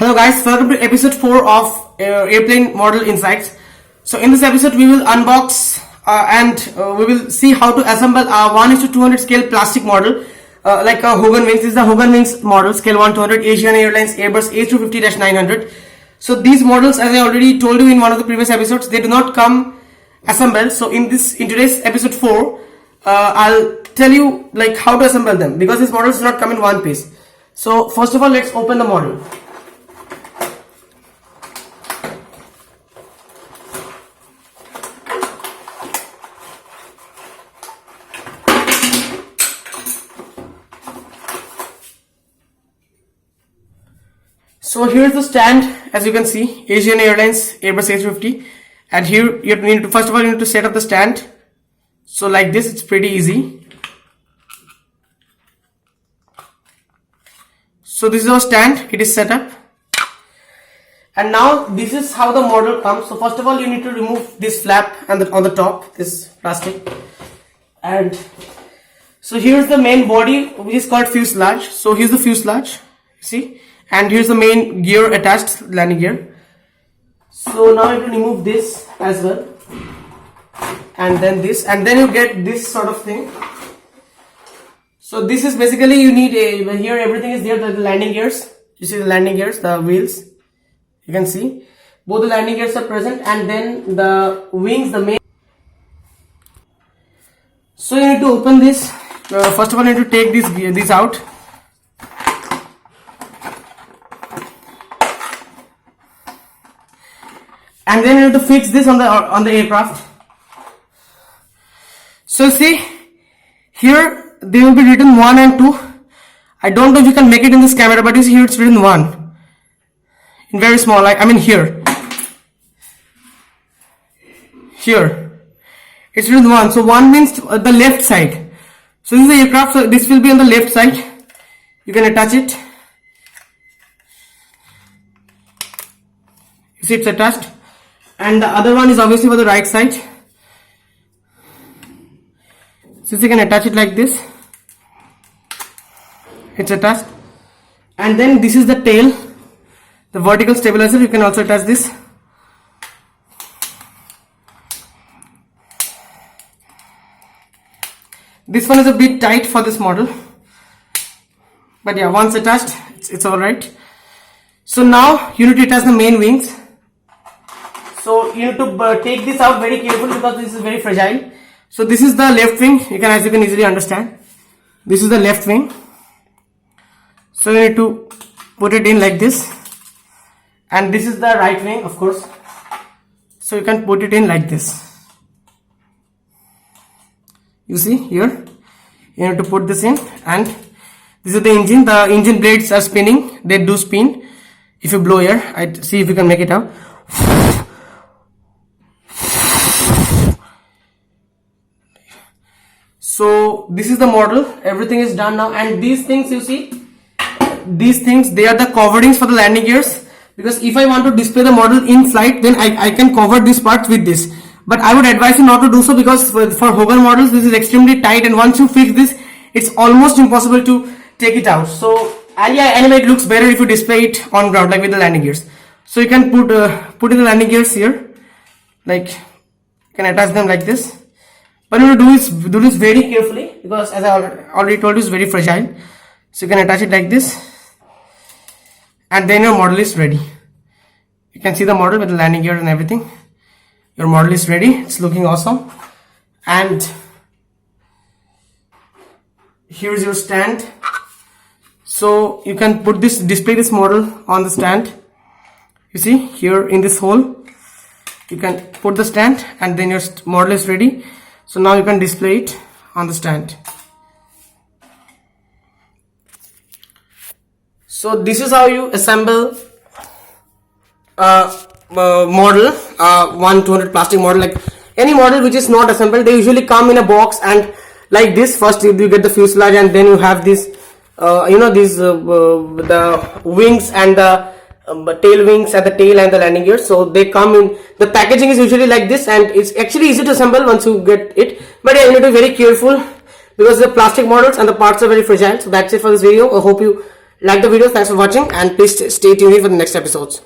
Hello guys, welcome to episode 4 of Airplane Model Insights. So in this episode we will unbox and we will see how to assemble a 1:200 scale plastic model like a Hogan Wings. This is the Hogan Wings model, scale 1:200, Asiana Airlines Airbus A350-900. So these models, as I already told you in one of the previous episodes, they do not come assembled. So in today's episode 4, I'll tell you like how to assemble them, because these models do not come in one piece. So first of all, let's open the model. So here's the stand, as you can see, Asiana Airlines Airbus A350, and here you need to, first of all, you need to set up the stand. So like this, it's pretty easy. So this is our stand, it is set up. And now this is how the model comes. So first of all, you need to remove this flap and on the top, this plastic. And so here's the main body, which is called fuselage. So here's the fuselage, see, and here's the main gear attached, landing gear. So now you have to remove this as well, and then this, and then you get this sort of thing. So this is basically, you need a, here everything is there, the landing gears, you see the landing gears, the wheels, you can see both the landing gears are present, and then the wings, the main. So you need to open this. First of all, you need to take this out. And then you have to fix this on the aircraft. So see, here they will be written 1 and 2. I don't know if you can make it in this camera, but you see here it's written 1 in very small, like I mean here it's written 1. So 1 means the left side. So this is the aircraft, so this will be on the left side. You can attach it. You see it's attached. And the other one is obviously for the right side. So you can attach it like this. It's attached. And then this is the tail, the vertical stabilizer. You can also attach this. This one is a bit tight for this model, but yeah, once attached, it's alright. So now you need to attach the main wings. So you need to take this out very carefully, because this is very fragile. So this is the left wing, as you can easily understand. This is the left wing. So you need to put it in like this. And this is the right wing, of course. So you can put it in like this. You see here, you need to put this in, and this is the engine. The engine blades are spinning, they do spin. If you blow air, I'd see if you can make it out. So this is the model, everything is done now, and these things you see, these things, they are the coverings for the landing gears, because if I want to display the model in flight, then I can cover this part with this, but I would advise you not to do so, because for Hogan models this is extremely tight, and once you fix this, it's almost impossible to take it out. So yeah, anyway, it looks better if you display it on ground, like with the landing gears. So you can put in the landing gears here, like you can attach them like this. But you have to do this very carefully, because as I already told you, it's very fragile. So you can attach it like this, and then your model is ready. You can see the model with the landing gear and everything. Your model is ready. It's looking awesome. And here's your stand. So you can display this model on the stand. You see here in this hole, you can put the stand, and then your model is ready. So now you can display it on the stand. So this is how you assemble a model, 1:200 plastic model. Like any model which is not assembled, they usually come in a box, and like this. First you get the fuselage, and then you have this, the wings and the tail wings at the tail and the landing gear. So they come in, the packaging is usually like this, and it's actually easy to assemble once you get it, but yeah, you need to be very careful, because the plastic models and the parts are very fragile. So that's it for this video. I hope you Like the video, thanks for watching, and please stay tuned for the next episodes.